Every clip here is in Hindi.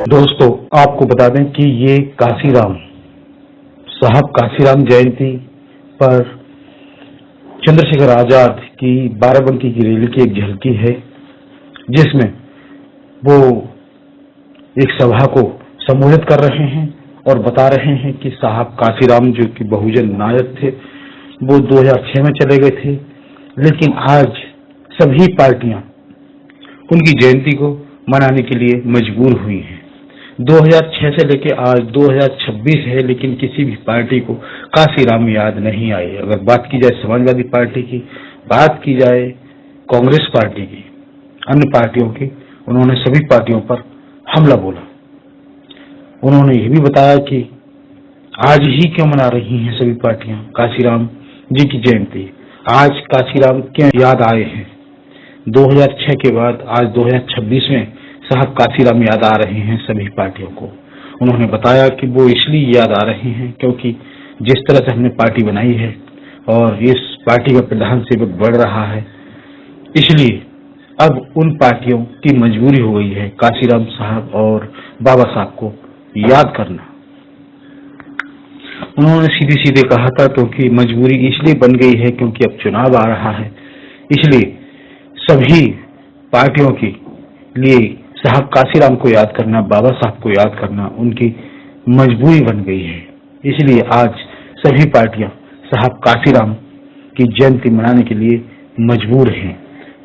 दोस्तों, आपको बता दें कि ये काशीराम साहब काशीराम जयंती पर चंद्रशेखर आजाद की बाराबंकी की रैली की एक झलकी है, जिसमें वो एक सभा को संबोधित कर रहे हैं और बता रहे हैं कि साहब काशीराम जो कि बहुजन नायक थे, वो 2006 में चले गए थे, लेकिन आज सभी पार्टियां उनकी जयंती को मनाने के लिए मजबूर हुई हैं। 2006 से लेके आज 2026 है, लेकिन किसी भी पार्टी को काशीराम याद नहीं आई। अगर बात की जाए समाजवादी पार्टी की, बात की जाए कांग्रेस पार्टी की, अन्य पार्टियों की, उन्होंने सभी पार्टियों पर हमला बोला। उन्होंने ये भी बताया कि आज ही क्यों मना रही हैं सभी पार्टियां काशीराम जी की जयंती। आज काशीराम क्यों याद आए हैं? 2006 के बाद आज 2026 में साहब काशीराम याद आ रहे हैं सभी पार्टियों को। उन्होंने बताया कि वो इसलिए याद आ रहे हैं क्योंकि जिस तरह से हमने पार्टी बनाई है और इस पार्टी का प्रधान सेवक बढ़ रहा है, इसलिए अब उन पार्टियों की मजबूरी हो गई है काशीराम साहब और बाबा साहब को याद करना। उन्होंने सीधे सीधे कहा था क्योंकि मजबूरी इसलिए बन गई है क्योंकि अब चुनाव आ रहा है, इसलिए सभी पार्टियों के लिए साहब काशीराम को याद करना, बाबा साहब को याद करना उनकी मजबूरी बन गई है। इसलिए आज सभी पार्टियां साहब काशीराम की जयंती मनाने के लिए मजबूर हैं।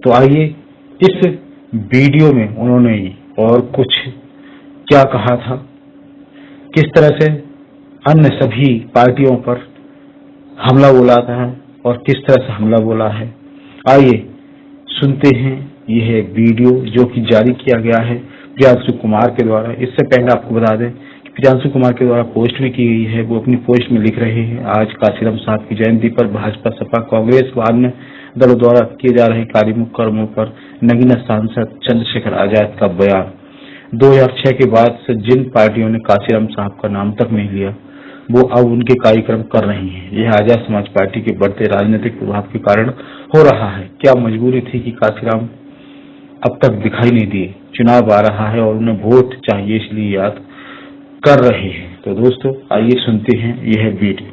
तो आइए इस वीडियो में उन्होंने और कुछ क्या कहा था, किस तरह से अन्य सभी पार्टियों पर हमला बोला था और किस तरह से हमला बोला है, आइए सुनते हैं। यह है वीडियो जो कि जारी किया गया है प्रियांशु कुमार के द्वारा। इससे पहले आपको बता दें कि प्रियांशु कुमार के द्वारा पोस्ट भी की गई है। वो अपनी पोस्ट में लिख रहे हैं, आज काशीराम साहब की जयंती पर भाजपा, सपा, कांग्रेस व अन्य दलों द्वारा किए जा रहे कार्यक्रमों पर नगीना सांसद चंद्रशेखर आजाद का बयान। 2006 के बाद से जिन पार्टियों ने काशीराम साहब का नाम तक नहीं लिया, वो अब उनके कार्यक्रम कर रही हैं। यह आजाद समाज पार्टी के बढ़ते राजनीतिक प्रभाव के कारण हो रहा है। क्या मजबूरी थी कि काशीराम अब तक दिखाई नहीं दिए? चुनाव आ रहा है और उन्हें वोट चाहिए, इसलिए याद कर रहे हैं। तो दोस्तों आइए सुनते हैं यह वीडियो।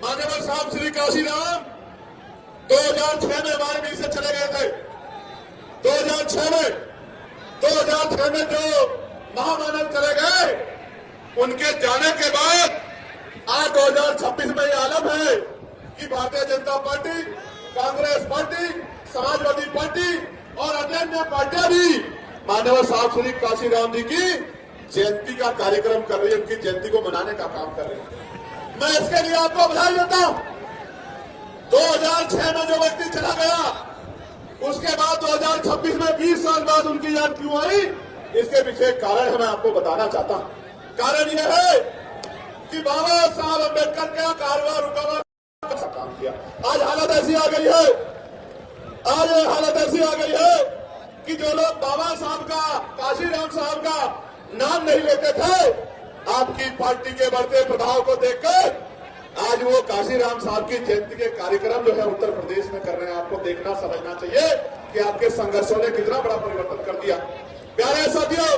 माननीय साहब श्री काशीराम 2006 में हमारे बीच से चले गए थे। 2006 में जो महामानव चले गए, उनके जाने के बाद आज 2026 में ये आलम है कि Bharatiya Janata party, Congress party, Samajwadi party और अन्य पार्टियां भी माननीय साहब श्री काशीराम जी की जयंती का कार्यक्रम कर रही है, उनकी जयंती को मनाने का काम कर रही है। मैं इसके लिए आपको बधाई देता हूं। 2006 में जो व्यक्ति चला गया, उसके बाद 2026 में 20 साल बाद उनकी याद क्यों आई, इसके पीछे कारण है, मैं आपको बताना चाहता हूं। कारण यह है कि बाबा साहब अम्बेडकर का कारवां रुकावट काम किया। आज हालत ऐसी आ गई है, कि जो लोग बाबा साहब का, काशीराम साहब का नाम नहीं लेते थे, आपकी पार्टी के बढ़ते प्रभाव को देखकर आज वो काशीराम साहब की जयंती के कार्यक्रम जो है उत्तर प्रदेश में कर रहे हैं। आपको देखना समझना चाहिए कि आपके संघर्षों ने कितना बड़ा परिवर्तन कर दिया। प्यारे साथियों,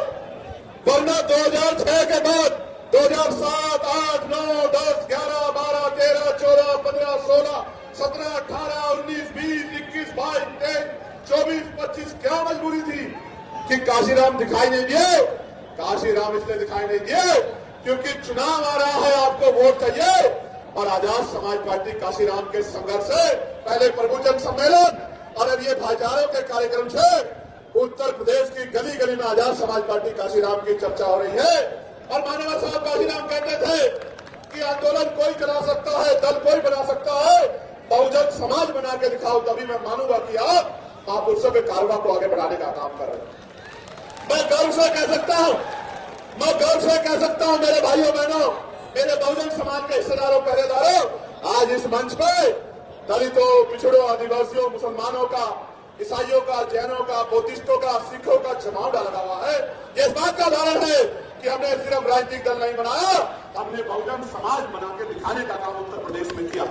वरना 2006 के बाद 2007, 8, 9, 10, 11, 12, 13, 14, 15, 16, 17, 18, 19, 20, 21, 22, 23, 24, 25 क्या मजबूरी थी कि काशीराम दिखाई नहीं दिए? काशीराम इसलिए दिखाई नहीं दिए क्योंकि चुनाव आ रहा है, आपको वोट चाहिए। और आजाद समाज पार्टी काशीराम के संघर्ष से पहले प्रभुजन सम्मेलन और अब ये भाईचारों के कार्यक्रम से उत्तर प्रदेश की गली गली में आजाद समाज पार्टी काशीराम की चर्चा हो रही है। और माननीय साहब काशीराम कहते थे कि आंदोलन कोई चला सकता है, दल कोई बना सकता है, बहुजन समाज बना के दिखाओ, तभी मैं मानूंगा कि आप उत्सव के कारवां को आगे बढ़ाने का काम कर रहे हैं। मैं गर्व से कह सकता हूं मेरे भाइयों बहनों, मेरे बहुजन समाज के हिस्सेदारों, पहरेदारों, आज इस मंच पे दलितों, पिछड़ों, आदिवासियों, मुसलमानों का, ईसाइयों का, जैनों का, बौद्धिस्टों का, सिखों का जमाव डाला हुआ है। ये इस बात का उदाहरण है कि हमने सिर्फ राजनीतिक दल नहीं बनाया, हमने बहुजन समाज बना के दिखाने का काम उत्तर प्रदेश में किया।